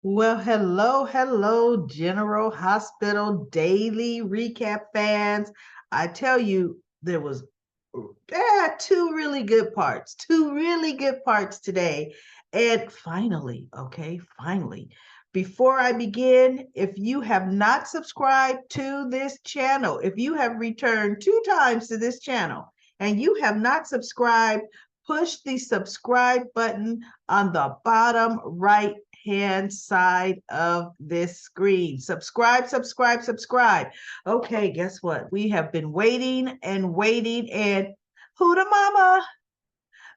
Well, hello, General Hospital Daily Recap fans. I tell you, there was two really good parts today. And finally, before I begin, if you have not subscribed to this channel, if you have returned 2 times to this channel and you have not subscribed, push the subscribe button on the bottom right hand side of this screen. Subscribe. Okay, guess what? We have been waiting and waiting. And who the mama?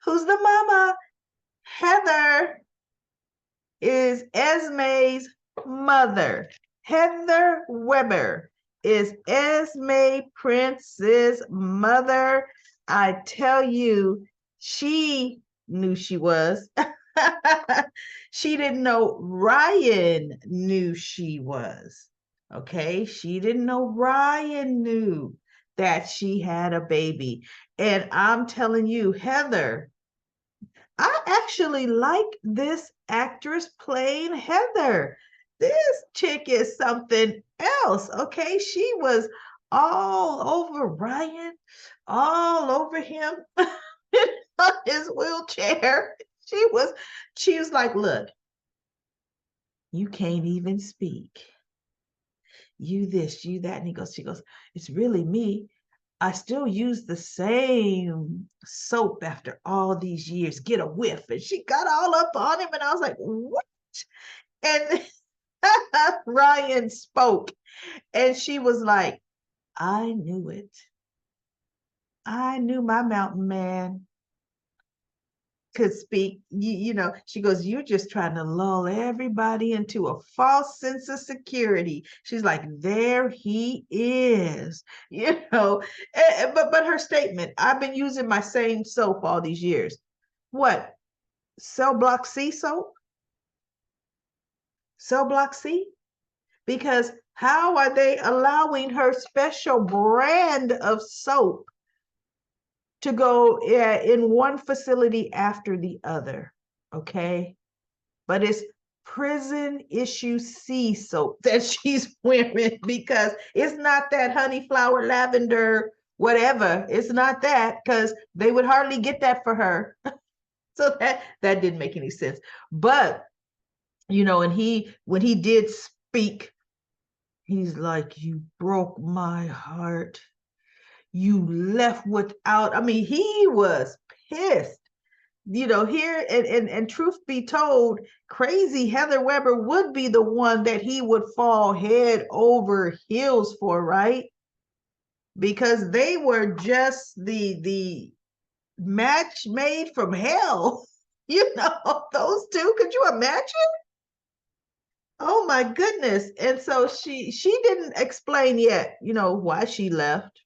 Who's the mama? Heather is Esme's mother. Heather Weber is Esme Prince's mother. I tell you, she knew she was. She didn't know Ryan knew she was. Okay, she didn't know Ryan knew that she had a baby. And I'm telling you, Heather, I actually like this actress playing Heather. This chick is something else. Okay, she was all over Ryan, all over him on his wheelchair. She was like, look, you can't even speak. You this, you that. And she goes, it's really me. I still use the same soap after all these years. Get a whiff. And she got all up on him, and I was like, what? And Ryan spoke, and she was like, I knew it. I knew my mountain man could speak. She goes, you're just trying to lull everybody into a false sense of security. She's like, there he is, but her statement, I've been using my same soap all these years. What? Cell block C soap? Cell block C? Because how are they allowing her special brand of soap to go in one facility after the other? Okay, but it's prison issue C soap that she's wearing, because it's not that honey flower lavender whatever. It's not that, because they would hardly get that for her. So that didn't make any sense. But and when he did speak, he's like, you broke my heart. You left without, I mean, he was pissed. Here, and truth be told, crazy Heather Weber would be the one that he would fall head over heels for, right? Because they were just the match made from hell. Those two. Could you imagine? Oh my goodness. And so she didn't explain yet, why she left.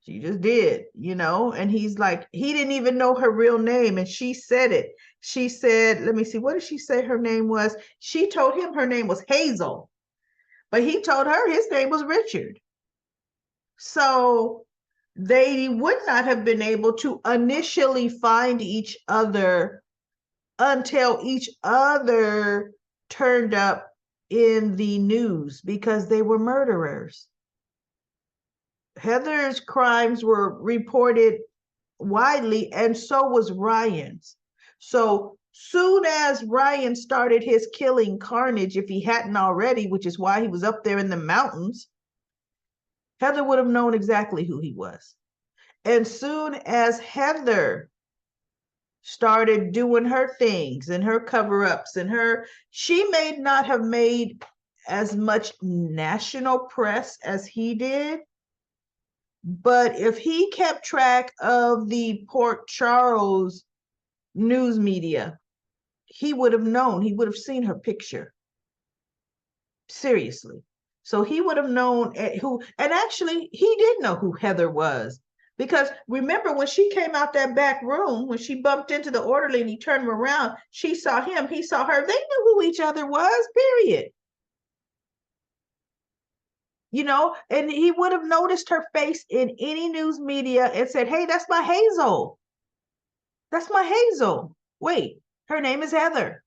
She just did, and he's like, he didn't even know her real name. And she said it. She said, let me see, what did she say her name was? She told him her name was Hazel, but he told her his name was Richard. So they would not have been able to initially find each other until each other turned up in the news, because they were murderers. Heather's crimes were reported widely, and so was Ryan's. So soon as Ryan started his killing carnage, if he hadn't already, which is why he was up there in the mountains, Heather would have known exactly who he was. And soon as Heather started doing her things and her cover-ups and she may not have made as much national press as he did, but if he kept track of the Port Charles news media, he would have known. He would have seen her picture. Seriously. So he would have known who, and actually he did know who Heather was, because remember when she came out that back room, when she bumped into the orderly and he turned around, she saw him, he saw her. They knew who each other was, period. And he would have noticed her face in any news media and said, hey, that's my Hazel. That's my Hazel. Wait, her name is Heather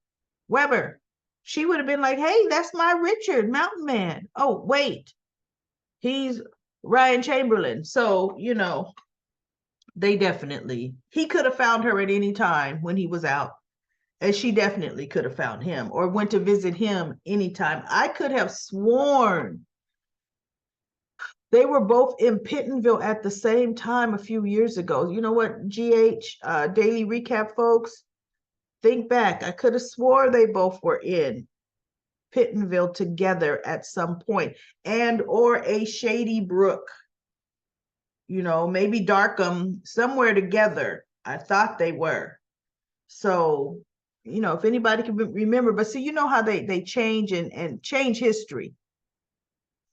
Weber. She would have been like, hey, that's my Richard, Mountain Man. Oh, wait, he's Ryan Chamberlain. So, he could have found her at any time when he was out. And she definitely could have found him or went to visit him anytime. I could have sworn they were both in Pittenville at the same time a few years ago. You know what, GH, Daily Recap folks? Think back. I could have swore they both were in Pittenville together at some point, and or a Shady Brook, maybe Darkham, somewhere together. I thought they were. So, if anybody can remember, but see, how they change and change history.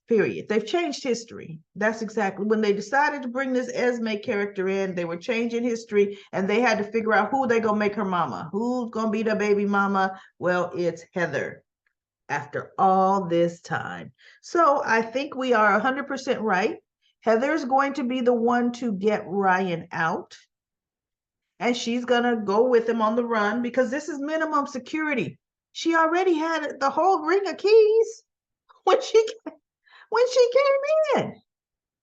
Period. They've changed history. That's exactly when they decided to bring this Esme character in. They were changing history, and they had to figure out who they gonna make her mama. Who's gonna be the baby mama? Well, it's Heather. After all this time, so I think we are 100% right. Heather's going to be the one to get Ryan out, and she's gonna go with him on the run because this is minimum security. She already had the whole ring of keys when she came in.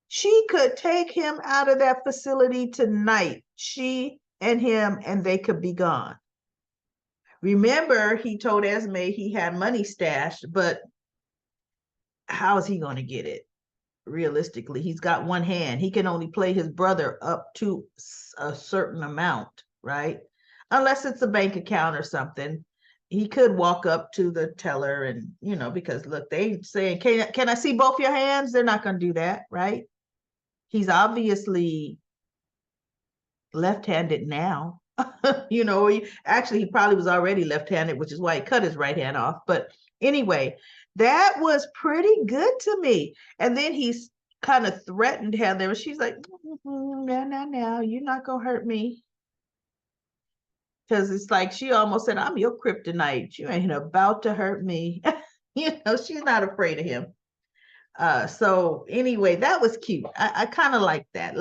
She could take him out of that facility tonight. She and him, and they could be gone. Remember, he told Esme he had money stashed, but how is he going to get it? Realistically, he's got one hand. He can only play his brother up to a certain amount, right? Unless it's a bank account or something. He could walk up to the teller and, because look, they saying, can I see both your hands? They're not going to do that, right? He's obviously left-handed now. He probably was already left-handed, which is why he cut his right hand off. But anyway, that was pretty good to me. And then he's kind of threatened Heather. She's like, no, you're not going to hurt me. Because it's like she almost said, I'm your kryptonite. You ain't about to hurt me. She's not afraid of him. So anyway, that was cute. I kind of like that.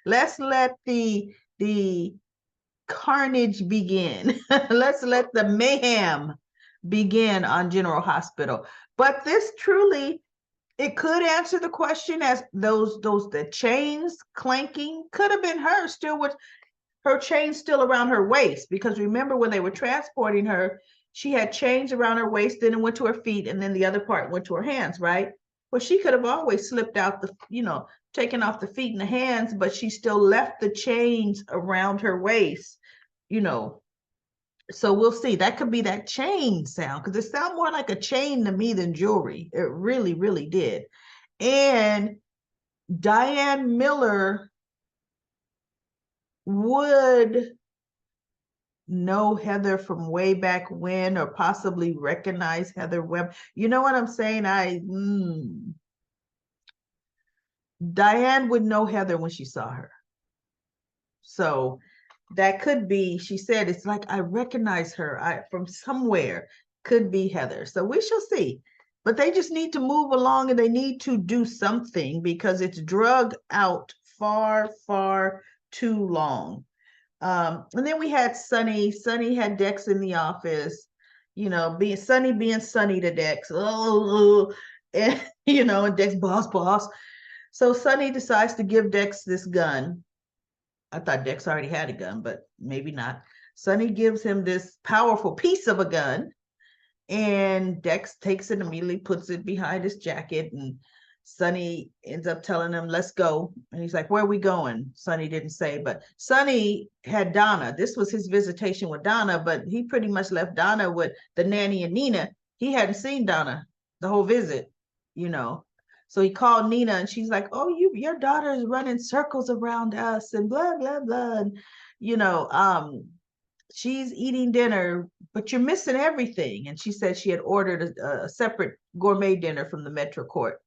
Let's let the carnage begin. Let's let the mayhem begin on General Hospital. But this truly, it could answer the question as the chains clanking could have been her still with her chain still around her waist, because remember when they were transporting her, she had chains around her waist, then it went to her feet, and then the other part went to her hands, right? Well, she could have always slipped out taken off the feet and the hands, but she still left the chains around her waist, So we'll see. That could be that chain sound, because it sounded more like a chain to me than jewelry. It really, really did. And Diane Miller would know Heather from way back when, or possibly recognize Heather Webb. You know what I'm saying? Diane would know Heather when she saw her. So that could be, she said, it's like, I recognize her from somewhere. Could be Heather. So we shall see. But they just need to move along, and they need to do something because it's drug out far, far too long. And then we had Sonny. Sonny had Dex in the office, being Sonny to Dex. Oh, and and Dex, boss. So Sonny decides to give Dex this gun. I thought Dex already had a gun, but maybe not. Sonny gives him this powerful piece of a gun, and Dex takes it immediately, puts it behind his jacket, and Sonny ends up telling him, let's go. And he's like, where are we going? Sonny didn't say, but Sonny had Donna. This was his visitation with Donna, but he pretty much left Donna with the nanny and Nina. He hadn't seen Donna the whole visit, So he called Nina, and she's like, oh, your daughter is running circles around us and blah, blah, blah. And, she's eating dinner, but you're missing everything. And she said she had ordered a separate gourmet dinner from the Metro Court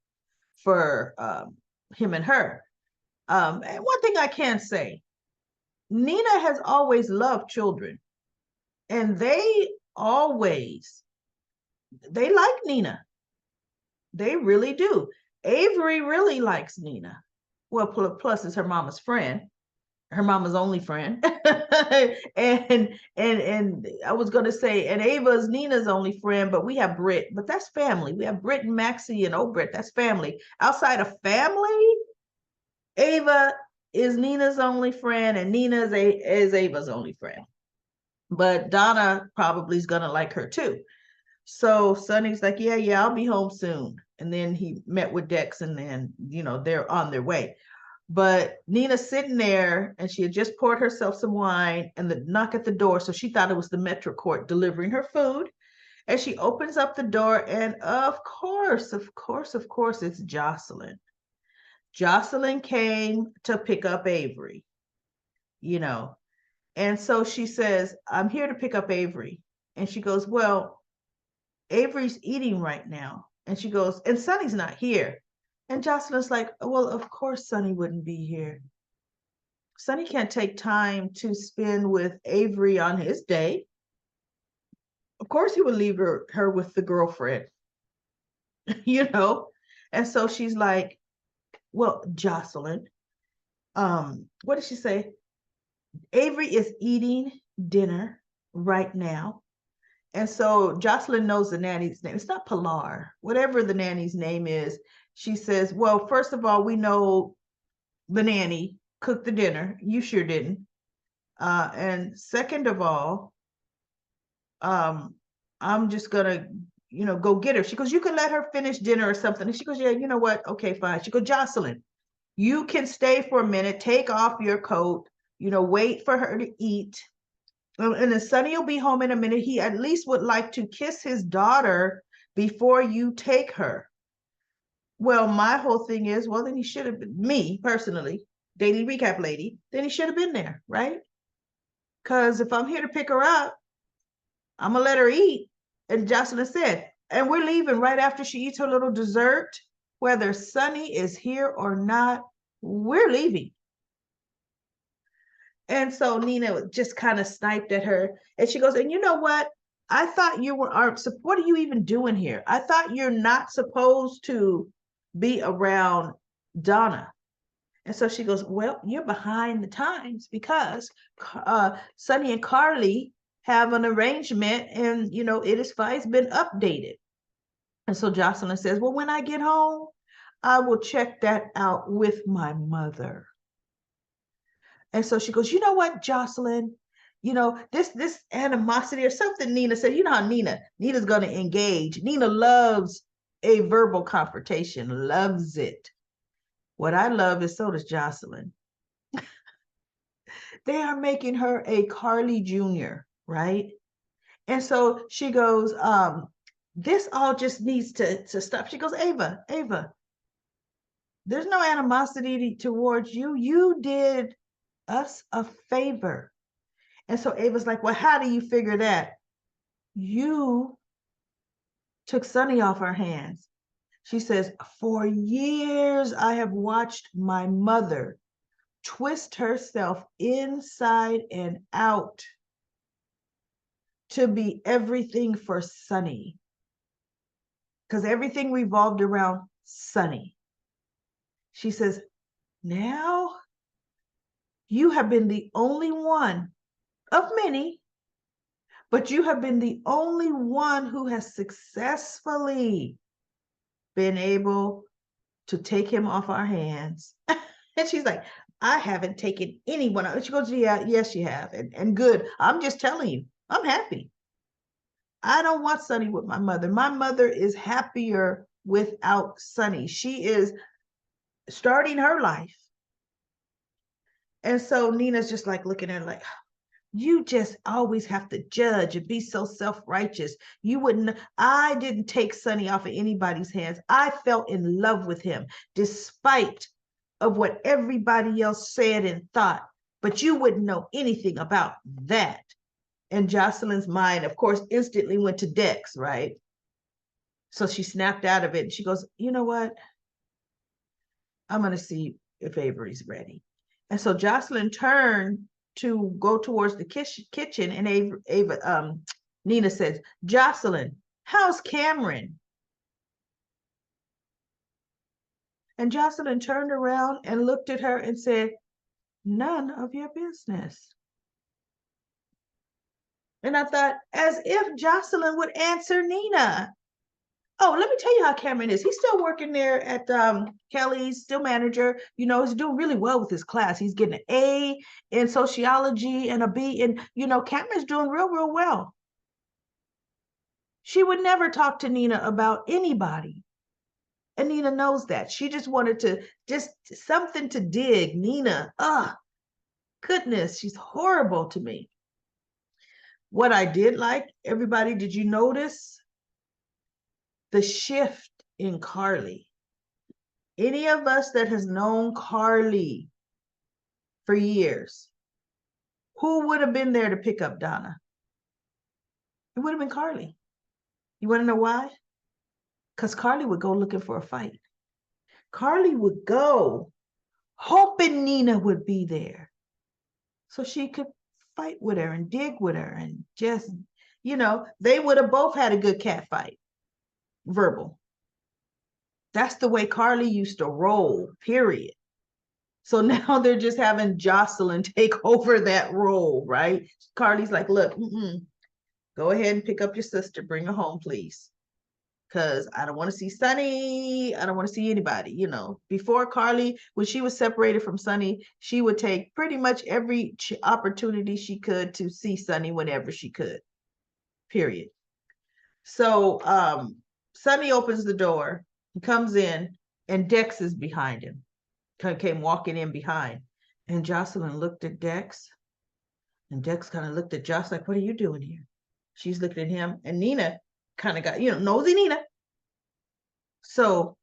for him and her. And one thing I can say, Nina has always loved children, and they like Nina. They really do. Avery really likes Nina. Well, plus is her mama's friend. her mama's only friend. And I was gonna say, and Ava's Nina's only friend, but we have Britt, but that's family. We have Britt and Maxie and old Britt, that's family. Outside of family, Ava is Nina's only friend, and is Ava's only friend. But Donna probably is gonna like her too. So Sonny's like, yeah, I'll be home soon. And then he met with Dex, and then, they're on their way. But Nina's sitting there, and she had just poured herself some wine, and the knock at the door. So she thought it was the Metro Court delivering her food. And she opens up the door, and of course, it's Jocelyn. Jocelyn came to pick up Avery, you know. And so she says, I'm here to pick up Avery. And she goes, well, Avery's eating right now. And she goes, and Sonny's not here. And Jocelyn's like, well, of course Sonny wouldn't be here. Sonny can't take time to spend with Avery on his day. Of course he would leave her with the girlfriend, you know? And so she's like, well, Jocelyn, what did she say? Avery is eating dinner right now. And so Jocelyn knows the nanny's name. It's not Pilar, whatever the nanny's name is. She says, well, first of all, we know the nanny cooked the dinner. You sure didn't. And second of all, I'm just gonna, go get her. She goes, you can let her finish dinner or something. And she goes, yeah, you know what? Okay, fine. She goes, Jocelyn, you can stay for a minute, take off your coat, wait for her to eat. And then Sonny will be home in a minute. He at least would like to kiss his daughter before you take her. Well, my whole thing is, well, then he should have been, me personally, daily recap lady, then he should have been there, right? Because if I'm here to pick her up, I'm going to let her eat. And Jocelyn said, and we're leaving right after she eats her little dessert. Whether Sonny is here or not, we're leaving. And so Nina just kind of sniped at her. And she goes, and you know what? I thought you aren't, what are you even doing here? I thought you're not supposed to be around Donna. And so she goes, well, you're behind the times because Sonny and Carly have an arrangement, and, it's been updated. And so Jocelyn says, well, when I get home, I will check that out with my mother. And so she goes, you know what, Jocelyn, this animosity or something. Nina said, you know how Nina's going to engage. Nina loves a verbal confrontation, loves it. What I love is so does Jocelyn. They are making her a Carly Jr., right? And so she goes, this all just needs to stop. She goes, Ava, there's no animosity towards you. You did us a favor. And so Ava's like, well, how do you figure that? You took Sonny off our hands. She says, for years, I have watched my mother twist herself inside and out to be everything for Sonny. Because everything revolved around Sonny. She says, now you have been the only one of many, but you have been the only one who has successfully been able to take him off our hands. And she's like, I haven't taken anyone out. She goes, yeah, yes, you have. And good. I'm just telling you, I'm happy. I don't want Sonny with my mother. My mother is happier without Sonny. She is starting her life. And so Nina's just like looking at her like, you just always have to judge and be so self-righteous. I didn't take Sonny off of anybody's hands. I fell in love with him despite of what everybody else said and thought, but you wouldn't know anything about that. And Jocelyn's mind, of course, instantly went to Dex, right? So she snapped out of it and she goes, you know what? I'm going to see if Avery's ready. And so Jocelyn turned to go towards the kitchen, and Nina says, Jocelyn, how's Cameron? And Jocelyn turned around and looked at her and said, None of your business. And I thought, as if Jocelyn would answer Nina. Oh, let me tell you how Cameron is. He's still working there at Kelly's, still manager. You know, he's doing really well with his class. He's getting an A in sociology and a B. And, you know, Cameron's doing real, real well. She would never talk to Nina about anybody. And Nina knows that. She just wanted to, just something to dig. Nina, goodness, she's horrible to me. What I did like, everybody, did you notice the shift in Carly? Any of us that has known Carly for years, who would have been there to pick up Donna? It would have been Carly. You want to know why? Because Carly would go looking for a fight. Carly would go hoping Nina would be there so she could fight with her and dig with her and just, you know, they would have both had a good cat fight, verbal. That's the way Carly used to roll, period. So now they're just having Jocelyn take over that role, right? Carly's like, look, go ahead and pick up your sister, bring her home, please. Because I don't want to see Sonny. I don't want to see anybody. You know, before Carly, when she was separated from Sonny, she would take pretty much every opportunity she could to see Sonny whenever she could, period. So Sonny opens the door, he comes in, and Dex is behind him, came walking in behind. And Jocelyn looked at Dex, and Dex kind of looked at Jocelyn like, what are you doing here? She's looking at him, and Nina kind of got, you know, nosy Nina. So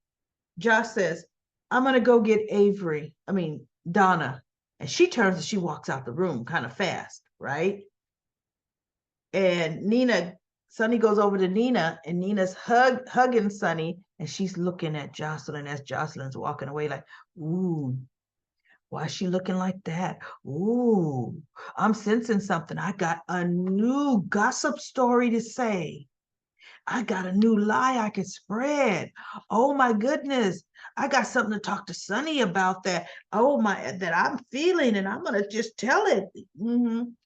Josh says, I'm going to go get Donna. And she turns and she walks out the room kind of fast, right? And Sonny goes over to Nina, and Nina's hugging Sonny, and she's looking at Jocelyn as Jocelyn's walking away like, ooh, why is she looking like that? Ooh, I'm sensing something. I got a new gossip story to say. I got a new lie I could spread. Oh my goodness. I got something to talk to Sonny about that. Oh my, that I'm feeling, and I'm going to just tell it.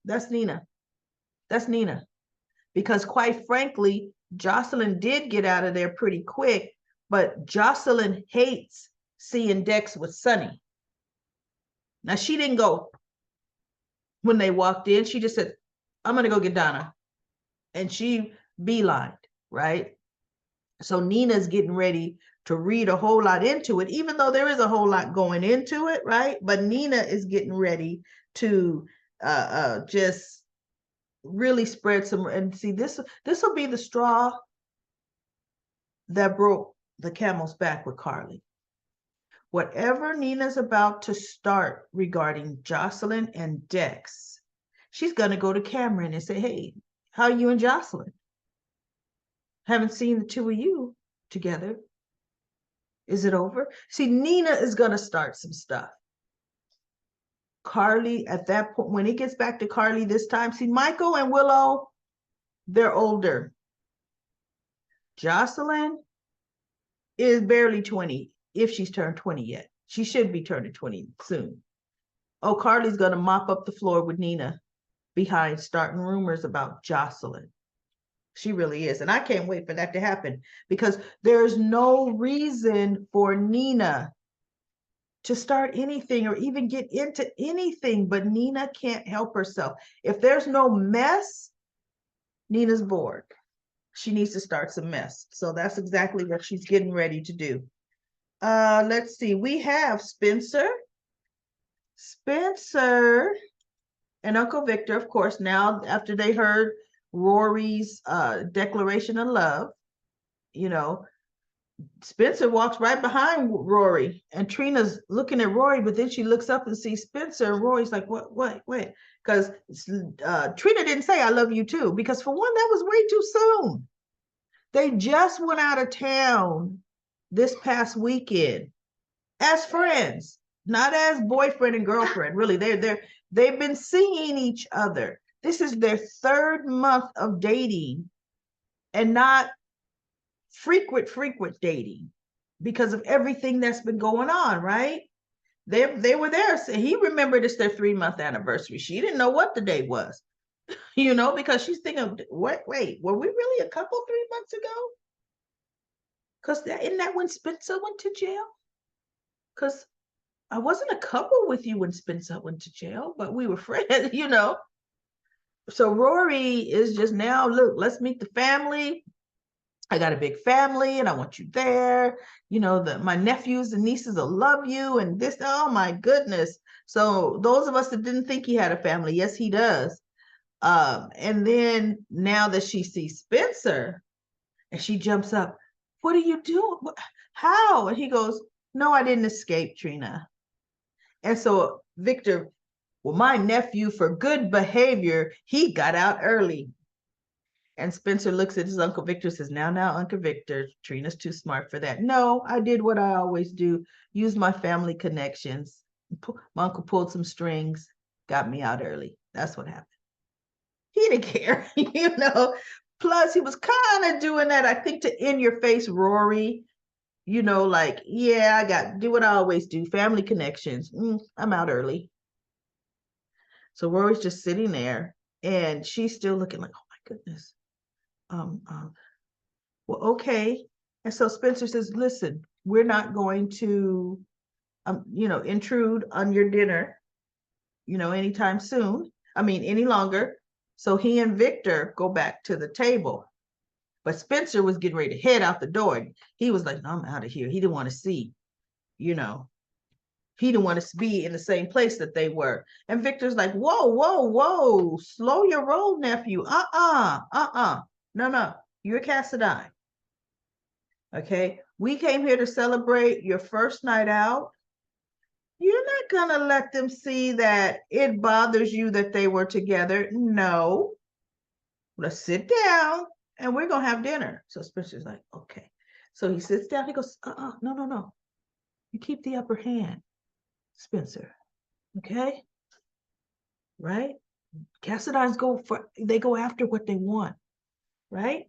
That's Nina. That's Nina. Because quite frankly, Jocelyn did get out of there pretty quick, but Jocelyn hates seeing Dex with Sonny. Now, she didn't go when they walked in. She just said, I'm going to go get Donna. And she beelined, right? So Nina's getting ready to read a whole lot into it, even though there is a whole lot going into it, right? But Nina is getting ready to just really spread some, and see, this will be the straw that broke the camel's back with Carly. Whatever Nina's about to start regarding Jocelyn and Dex, she's going to go to Cameron and say, hey, how are you and Jocelyn? Haven't seen the two of you together. Is it over? See, Nina is going to start some stuff. Carly, at that point, when it gets back to Carly this time, see, Michael and Willow, they're older. Jocelyn is barely 20, if she's turned 20 yet. She should be turning 20 soon. Oh, Carly's going to mop up the floor with Nina behind, starting rumors about Jocelyn. She really is. And I can't wait for that to happen, because there's no reason for Nina to start anything or even get into anything, but Nina can't help herself. If there's no mess, Nina's bored. She needs to start some mess. So that's exactly what she's getting ready to do. Let's see. We have Spencer and Uncle Victor, of course, now after they heard Rory's declaration of love, you know, Spencer walks right behind Rory, and Trina's looking at Rory, but then she looks up and sees Spencer, and Rory's like, what? Because Trina didn't say I love you too, because for one, that was way too soon. They just went out of town this past weekend as friends, not as boyfriend and girlfriend. Really, they've been seeing each other. This is their third month of dating, and not frequent dating, because of everything that's been going on, right? They were there. So he remembered it's their 3-month anniversary. She didn't know what the day was, because she's thinking, wait, were we really a couple 3 months ago? Because isn't that when Spencer went to jail? Because I wasn't a couple with you when Spencer went to jail, but we were friends. So Rory is just now, look, let's meet the family. I got a big family and I want you there. My nephews and nieces will love you and this, oh my goodness. So those of us that didn't think he had a family, yes, he does. And then now that she sees Spencer and she jumps up, what are you doing? How? And he goes, no, I didn't escape, Trina. And so Victor, well, my nephew, for good behavior, he got out early. And Spencer looks at his Uncle Victor and says, now, Uncle Victor, Trina's too smart for that. No, I did what I always do, use my family connections. My uncle pulled some strings, got me out early. That's what happened. He didn't care, Plus, he was kind of doing that, I think, to in your face Rory, like, yeah, do what I always do, family connections. I'm out early. So Rory's just sitting there and she's still looking like, oh my goodness. Well, okay. And so Spencer says, listen, we're not going to, intrude on your dinner, anytime soon. Any longer. So he and Victor go back to the table. But Spencer was getting ready to head out the door. He was like, no, I'm out of here. He didn't want to see, he didn't want to be in the same place that they were. And Victor's like, whoa, slow your roll, nephew. No, you're Cassadine. Okay, we came here to celebrate your first night out. You're not gonna let them see that it bothers you that they were together. No, let's sit down and we're gonna have dinner. So Spencer's like, okay. So he sits down. He goes, no. You keep the upper hand, Spencer. Okay, right? Cassadines they go after what they want, right?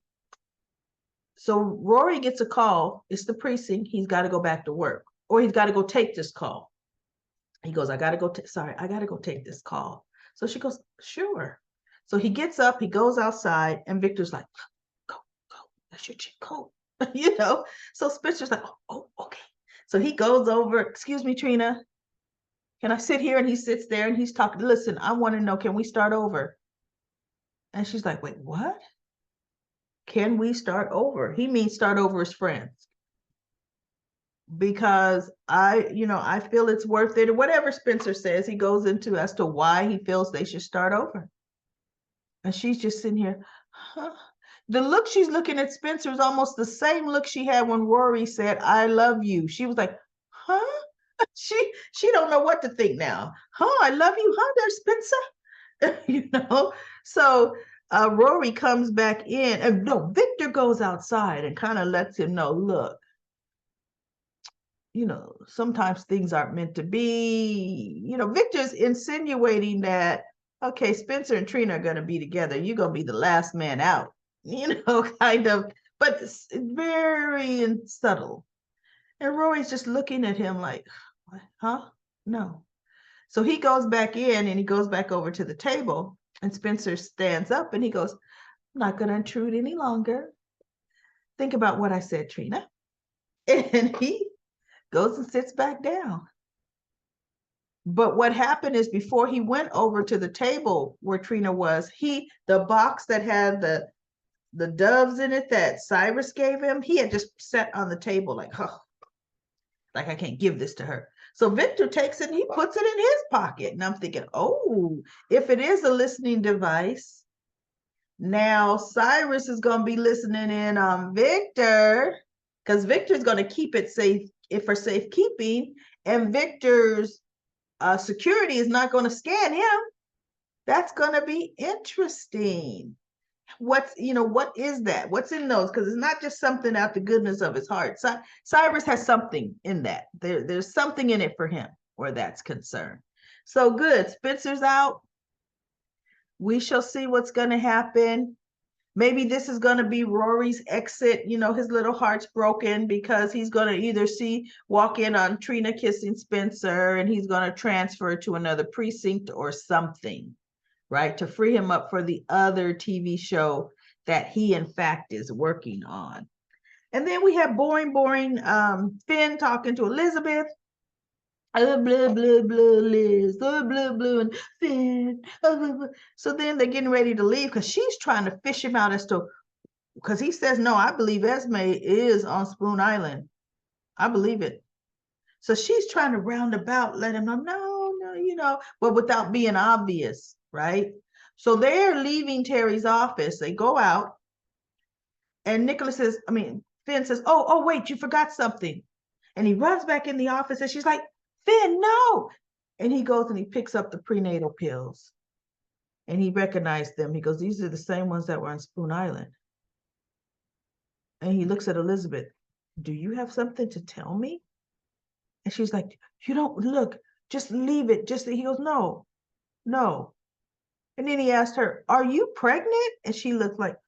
So Rory gets a call. It's the precinct. He's got to go back to work, or he's got to go take this call. He goes, I got to go take this call. So she goes, sure. So he gets up, he goes outside, and Victor's like, go, that's your chick coat. So Spencer's like, oh, okay. So he goes over, excuse me, Trina, can I sit here? And he sits there and he's talking, listen, I want to know, can we start over? And she's like, wait, what? Can we start over? He means start over as friends. Because I feel it's worth it. Or whatever Spencer says, he goes into as to why he feels they should start over. And she's just sitting here, huh? The look she's looking at Spencer is almost the same look she had when Rory said, I love you. She was like, huh? She don't know what to think now. I love you, huh, there, Spencer? So Rory comes back in, and no, Victor goes outside and kind of lets him know, look, sometimes things aren't meant to be. Victor's insinuating that, okay, Spencer and Trina are going to be together. You're going to be the last man out, kind of, but it's very subtle. And Rory's just looking at him like, huh? No. So he goes back in and he goes back over to the table, and Spencer stands up and he goes, I'm not going to intrude any longer. Think about what I said, Trina. And he goes and sits back down. But what happened is, before he went over to the table where Trina was, the box that had the doves in it that Cyrus gave him, he had just set on the table like, like I can't give this to her. So Victor takes it and he puts it in his pocket. And I'm thinking, oh, if it is a listening device, now Cyrus is going to be listening in on Victor, because Victor's going to keep it safe for safekeeping, and Victor's security is not going to scan him. That's going to be interesting. What is that? What's in those? Because it's not just something out the goodness of his heart. Cyrus has something in that. There's something in it for him where that's concerned. So good. Spencer's out. We shall see what's going to happen. Maybe this is going to be Rory's exit. You know, his little heart's broken because he's going to either walk in on Trina kissing Spencer, and he's going to transfer to another precinct or something, right? To free him up for the other TV show that he, in fact, is working on. And then we have boring Finn talking to Elizabeth. Blah, blah, blah, Liz, blah, blah, and Finn. So then they're getting ready to leave because she's trying to fish him out as to, because he says, no, I believe Esme is on Spoon Island. I believe it. So she's trying to roundabout let him know, no, you know, but without being obvious, right? So they're leaving Terry's office. They go out, and Finn says, oh, wait, you forgot something. And he runs back in the office, and she's like, Finn, no. And he goes and he picks up the prenatal pills. And he recognized them. He goes, these are the same ones that were on Spoon Island. And he looks at Elizabeth. Do you have something to tell me? And she's like, you don't, look, just leave it. He goes, no. And then he asked her, are you pregnant? And she looked like,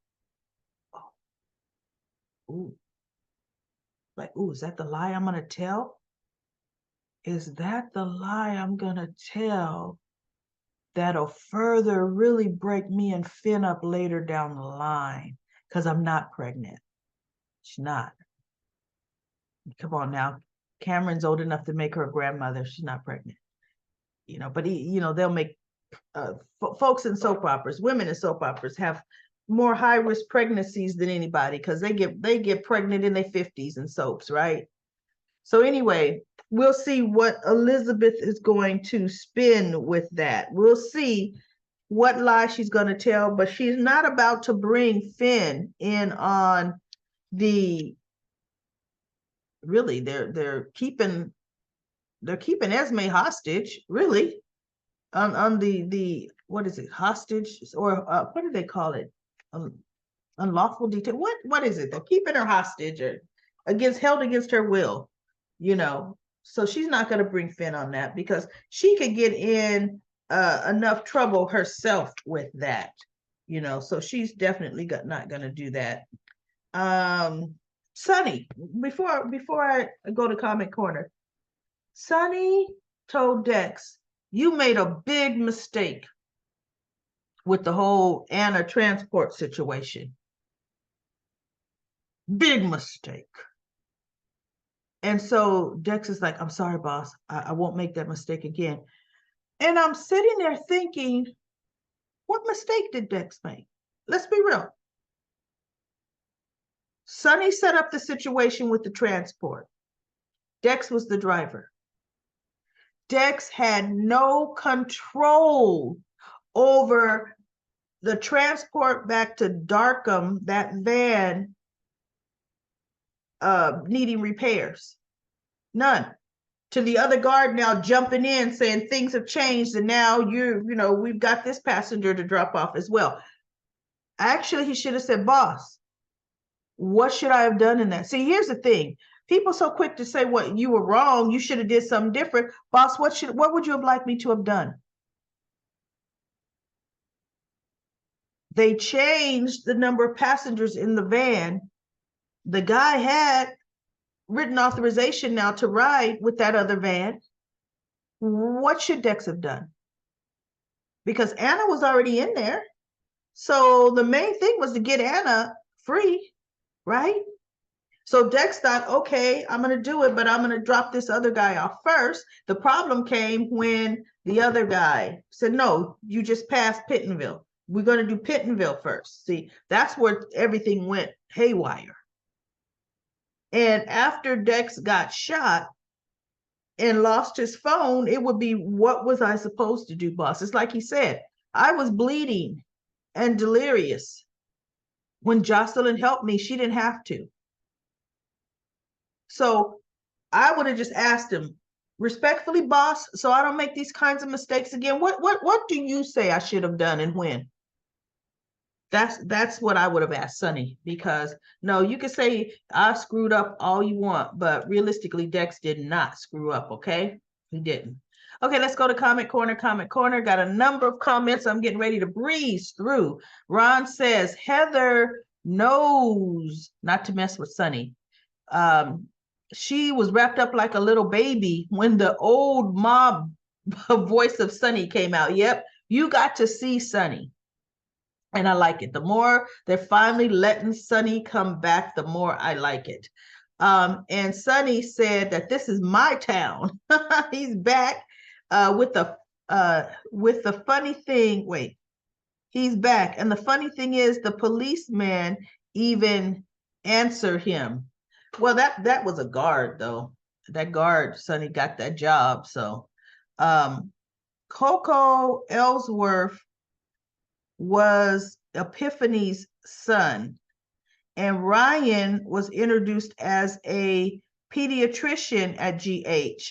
oh, ooh. Like, ooh, is that the lie I'm going to tell? Is that the lie I'm going to tell that'll further really break me and Finn up later down the line? Because I'm not pregnant. She's not. Come on now. Cameron's old enough to make her a grandmother. She's not pregnant. You know, but they'll make folks in soap operas, women in soap operas have more high-risk pregnancies than anybody because they get pregnant in their 50s in soaps, right? So anyway, we'll see what Elizabeth is going to spin with that. We'll see what lie she's going to tell, but she's not about to bring Finn in on the, really, they're keeping Esme hostage, really, on the what is it, hostage, or what do they call it? Unlawful detention. What is it? They're keeping her hostage or held against her will. You know, so she's not going to bring Finn on that because she could get in enough trouble herself with that, you know, so she's definitely not going to do that. Sonny, before I go to comment corner, Sonny told Dex, you made a big mistake with the whole Anna transport situation. Big mistake. And so Dex is like, I'm sorry, boss. I won't make that mistake again. And I'm sitting there thinking, what mistake did Dex make? Let's be real. Sonny set up the situation with the transport. Dex was the driver. Dex had no control over the transport back to Darkham, that van needing repairs. None. To the other guard now jumping in saying things have changed and now we've got this passenger to drop off as well. Actually, he should have said, boss, what should I have done in that? See, here's the thing. People so quick to say, what, you were wrong, you should have did something different. Boss, what would you have liked me to have done? They changed the number of passengers in the van. The guy had written authorization now to ride with that other van. What should Dex have done? Because Anna was already in there. So the main thing was to get Anna free, right? So Dex thought, okay, I'm going to do it, but I'm going to drop this other guy off first. The problem came when the other guy said, no, you just passed Pittenville. We're going to do Pittenville first. See, that's where everything went haywire. And after Dex got shot and lost his phone, it would be, what was I supposed to do, boss? It's like he said, I was bleeding and delirious. When Jocelyn helped me, she didn't have to. So I would have just asked him, respectfully, boss, so I don't make these kinds of mistakes again. What do you say I should have done and when? That's what I would have asked Sonny, because no, you can say I screwed up all you want, but realistically, Dex did not screw up, okay? He didn't. Okay, let's go to comment corner. Comment corner. Got a number of comments. I'm getting ready to breeze through. Ron says Heather knows not to mess with Sonny. She was wrapped up like a little baby when the old mob voice of Sonny came out. Yep, you got to see Sonny. And I like it. The more they're finally letting Sonny come back, the more I like it. And Sonny said that this is my town. He's back with the funny thing. Wait, he's back, and the funny thing is, the policeman even answered him. Well, that was a guard though. That guard, Sonny got that job. So, Coco Ellsworth was Epiphany's son, and Ryan was introduced as a pediatrician at GH,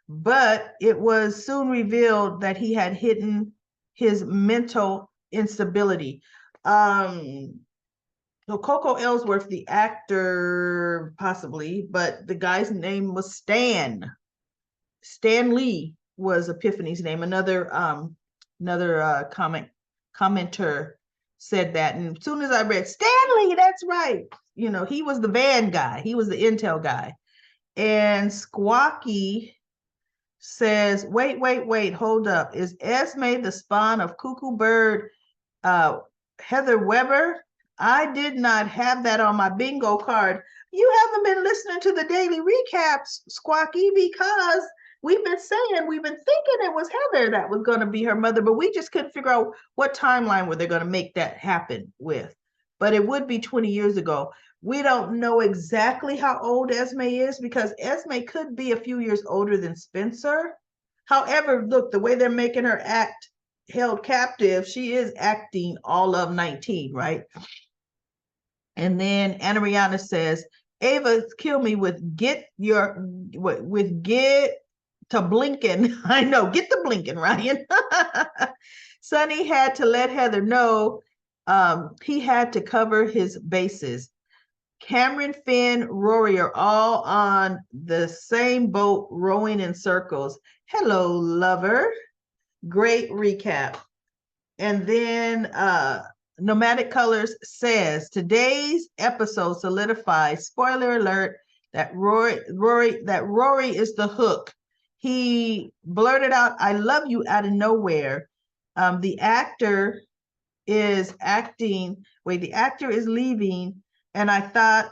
but it was soon revealed that he had hidden his mental instability. So Coco Ellsworth, the actor, possibly, but the guy's name was Stan. Stan Lee was Epiphany's name. Another commenter said that, and as soon as I read Stanley, that's right. You know, he was the van guy. He was the intel guy. And Squawky says, wait, hold up. Is Esme the spawn of Cuckoo Bird, Heather Weber? I did not have that on my bingo card. You haven't been listening to the daily recaps, Squawky, because we've been thinking it was Heather that was going to be her mother, but we just couldn't figure out what timeline were they going to make that happen with. But it would be 20 years ago. We don't know exactly how old Esme is, because Esme could be a few years older than Spencer. However, look, the way they're making her act held captive, she is acting all of 19, right? And then Anariana says, Ava, kill me with get to blinking. I know, get to blinking, Ryan. Sonny had to let Heather know he had to cover his bases. Cameron, Finn, Rory are all on the same boat, rowing in circles. Hello, lover. Great recap. And then Nomadic Colors says today's episode solidifies, spoiler alert, that Rory is the hook. He blurted out, "I love you," out of nowhere. The actor is leaving, and I thought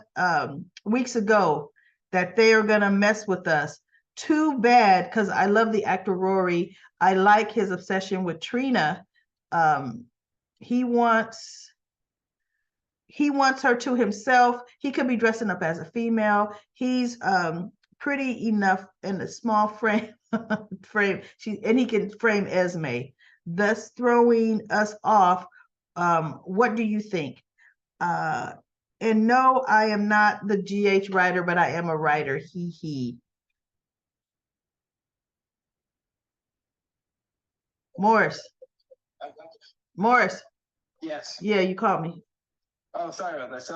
weeks ago that they are gonna mess with us. Too bad, because I love the actor Rory. I like his obsession with Trina. He wants her to himself. He could be dressing up as a female. He's pretty enough in a small frame. And he can frame Esme, thus throwing us off. What do you think? And no, I am not the GH writer, but I am a writer. He. Morris. Yes. Yeah, you called me. Oh, sorry about that.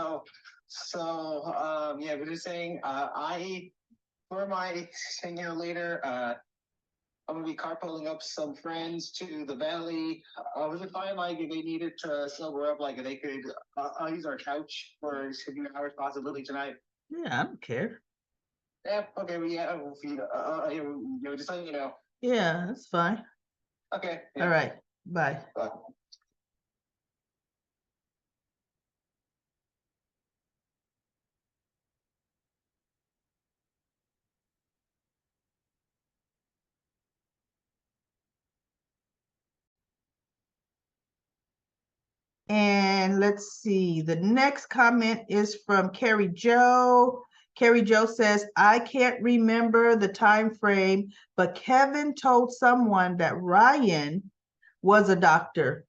Yeah, we're just saying, for my 10-year later, I'm gonna be carpooling up some friends to the valley. Was it fine? Like, if they needed to sober up, like they could use our couch for 2 hours possibility tonight. Yeah, I don't care. Yeah. Okay. Well, yeah. Just letting you know. Yeah, that's fine. Okay. Yeah. All right. Bye. Bye. And let's see, the next comment is from Carrie Joe. Carrie Joe says, I can't remember the time frame, but Kevin told someone that Ryan was a doctor.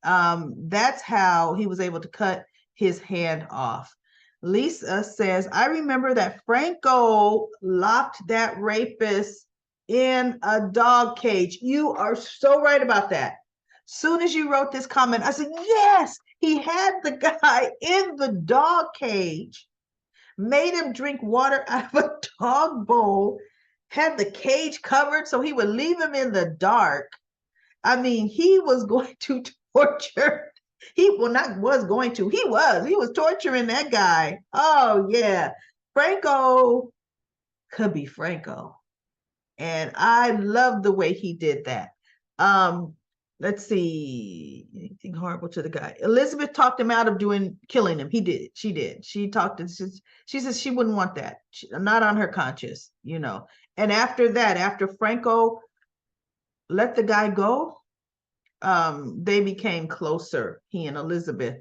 That's how he was able to cut his hand off. Lisa says, I remember that Franco locked that rapist in a dog cage. You are so right about that. Soon as you wrote this comment, I said, yes, he had the guy in the dog cage, made him drink water out of a dog bowl, had the cage covered so he would leave him in the dark. I mean, he was going to torture. He well not was going to. He was torturing that guy. Oh yeah. Franco could be Franco. And I love the way he did that. Um, let's see, anything horrible to the guy. Elizabeth talked him out of killing him. He did. She did. She talked to. She says she wouldn't want that. Not on her conscience, you know. And after that, after Franco let the guy go, they became closer. He and Elizabeth.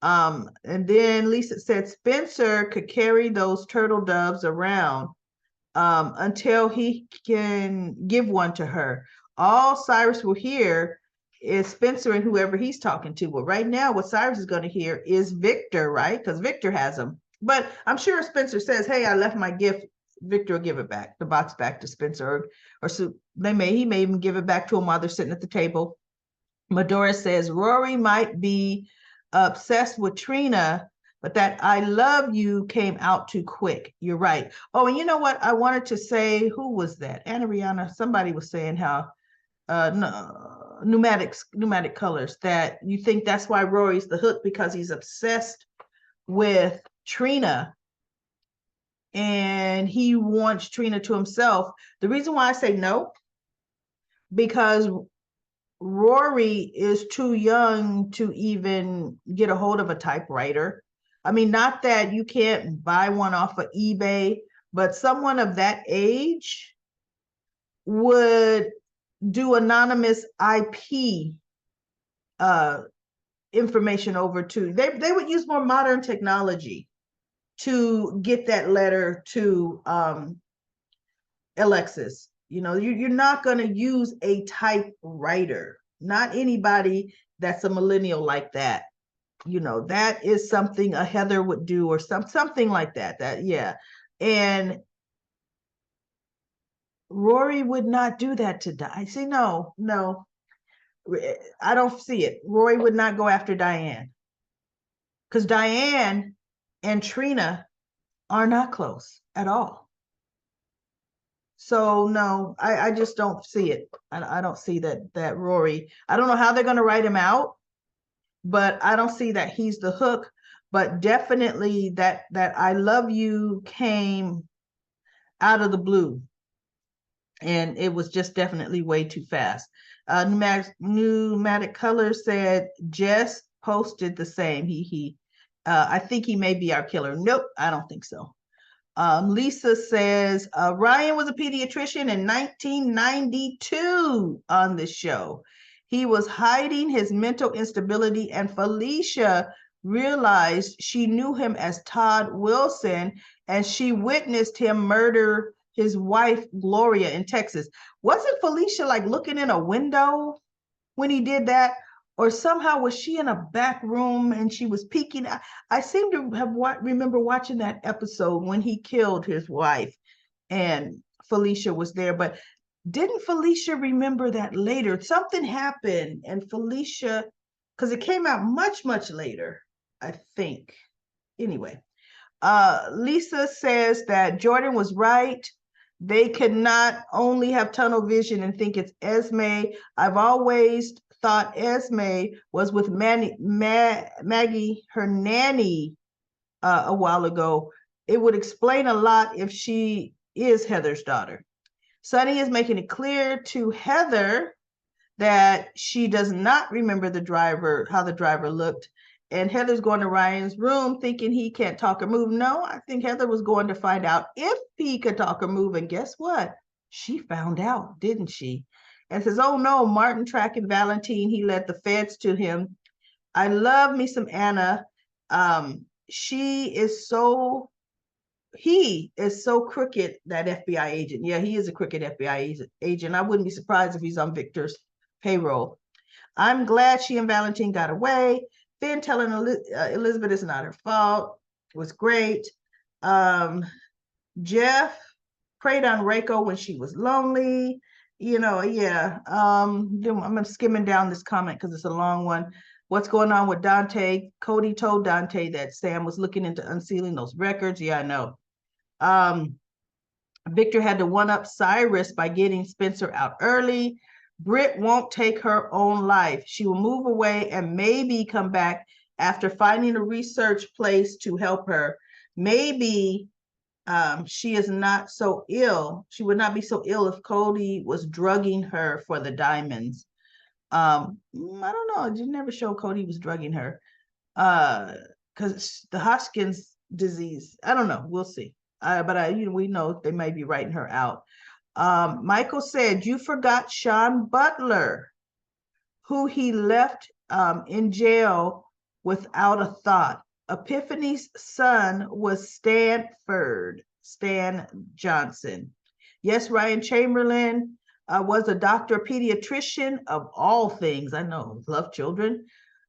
And then Lisa said Spencer could carry those turtle doves around until he can give one to her. All Cyrus will hear is Spencer and whoever he's talking to. But right now, what Cyrus is going to hear is Victor, right? Because Victor has them. But I'm sure Spencer says, "Hey, I left my gift." Victor will give it back, the box back to Spencer, or so he may even give it back to him while they're sitting at the table. Medora says Rory might be obsessed with Trina, but that "I love you" came out too quick. You're right. Oh, and you know what? I wanted to say, who was that? Anna Rihanna, somebody was saying how pneumatic colors, that you think that's why Rory's the hook, because he's obsessed with Trina and he wants Trina to himself. The reason why I say no, because Rory is too young to even get a hold of a typewriter. I mean, not that you can't buy one off of eBay, but someone of that age would do anonymous IP information over to, they would use more modern technology to get that letter to Alexis. You know, you're not going to use a typewriter. Not anybody that's a millennial like that. You know, that is something a Heather would do, or something like that. That yeah. And Rory would not do that to Diane. See, no, I don't see it. Rory would not go after Diane, because Diane and Trina are not close at all. So no, I just don't see it. I don't see that Rory. I don't know how they're going to write him out, but I don't see that he's the hook. But definitely that "I love you" came out of the blue, and it was just definitely way too fast. Pneumatic Color said Jess posted the same. I think he may be our killer. Nope, I don't think so. Lisa says Ryan was a pediatrician in 1992 on the show. He was hiding his mental instability, and Felicia realized she knew him as Todd Wilson, and she witnessed him murder his wife, Gloria, in Texas. Wasn't Felicia like looking in a window when he did that? Or somehow was she in a back room and she was peeking? I seem to have remember watching that episode when he killed his wife and Felicia was there. But didn't Felicia remember that later? Something happened and Felicia, because it came out much, much later, I think. Anyway, Lisa says that Jordan was right. They could not only have tunnel vision and think it's Esme. I've always thought Esme was with Maggie, her nanny, a while ago. It would explain a lot if she is Heather's daughter. Sonny is making it clear to Heather that she does not remember how the driver looked. And Heather's going to Ryan's room thinking he can't talk or move. No, I think Heather was going to find out if he could talk or move. And guess what? She found out, didn't she? And says, "Oh no, Martin tracking Valentine. He led the feds to him." I love me some Anna. He is so crooked, that FBI agent. Yeah, he is a crooked FBI agent. I wouldn't be surprised if he's on Victor's payroll. I'm glad she and Valentine got away. Finn telling Elizabeth it's not her fault was great. Jeff preyed on Reiko when she was lonely. You know, yeah. I'm skimming down this comment because it's a long one. What's going on with Dante? Cody told Dante that Sam was looking into unsealing those records. Yeah, I know. Victor had to one-up Cyrus by getting Spencer out early. Britt won't take her own life. She will move away and maybe come back after finding a research place to help her. Maybe she is not so ill. She would not be so ill if Cody was drugging her for the diamonds. I don't know. It didn't never show Cody was drugging her. Because the Hodgkin's disease, I don't know. We'll see. But we know they may be writing her out. Michael said, you forgot Sean Butler, who he left in jail without a thought. Epiphany's son was Stan Johnson. Yes, Ryan Chamberlain was a doctor, pediatrician of all things. I know, love children.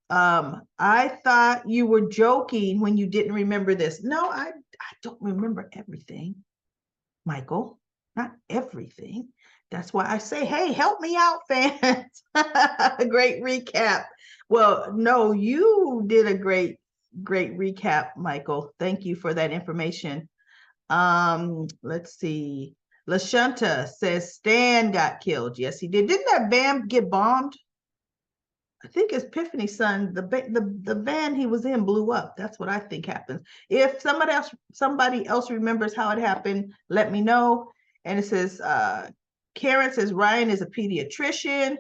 I thought you were joking when you didn't remember this. No, I don't remember everything, Michael, not everything. That's why I say, hey, help me out, fans. Great recap. Well, no, you did a great recap, Michael. Thank you for that information. Let's see. LaShunta says Stan got killed. Yes, he did. Didn't that van get bombed? I think it's Epiphany's son, the van he was in blew up. That's what I think happens. If somebody else remembers how it happened, let me know. And it says, Karen says Ryan is a pediatrician.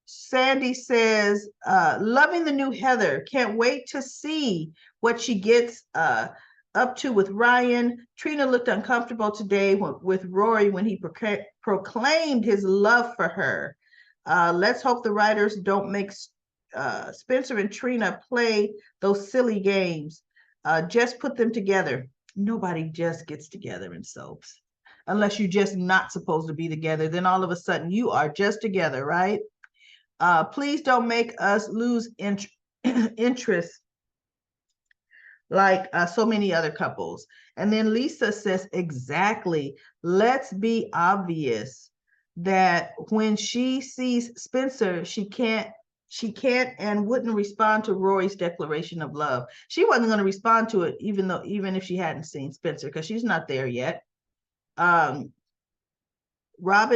Sandy says, loving the new Heather. Can't wait to see what she gets up to with Ryan. Trina looked uncomfortable today with Rory when he proclaimed his love for her. Let's hope the writers don't make Spencer and Trina play those silly games. Just put them together. Nobody just gets together in soaps. Unless you're just not supposed to be together, then all of a sudden you are just together, right? Please don't make us lose interest like so many other couples. And then Lisa says, exactly. Let's be obvious that when she sees Spencer, she can't and wouldn't respond to Rory's declaration of love. She wasn't going to respond to it, even if she hadn't seen Spencer, because she's not there yet. Robin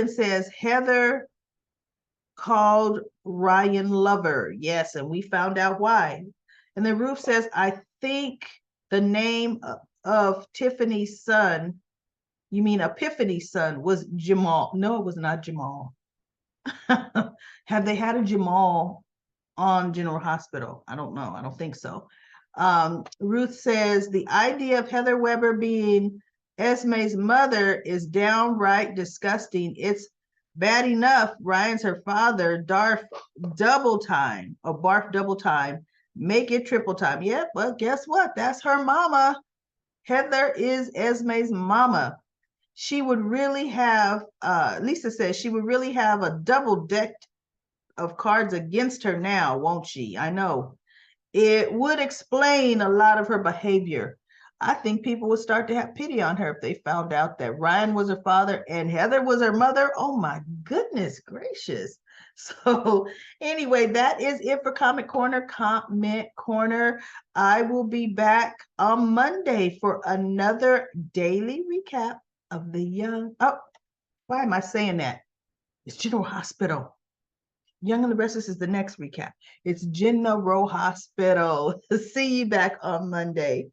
says Heather called Ryan lover. Yes, and we found out why. And then Ruth says, I think the name of Tiffany's son, you mean Epiphany's son, was Jamal. No, it was not Jamal. Have they had a Jamal on General Hospital? I don't know. I don't think so. Ruth says the idea of Heather Weber being Esme's mother is downright disgusting. It's bad enough Ryan's her father. Barf double time. Make it triple time. Yep, well, guess what? That's her mama. Heather is Esme's mama. She would really have, Lisa says, she would really have a double deck of cards against her now, won't she? I know. It would explain a lot of her behavior. I think people would start to have pity on her if they found out that Ryan was her father and Heather was her mother. Oh my goodness gracious. So anyway, that is it for Comment Corner. I will be back on Monday for another daily recap of the young. Oh, why am I saying that? It's General Hospital. Young and the Restless is the next recap. It's General Hospital. See you back on Monday.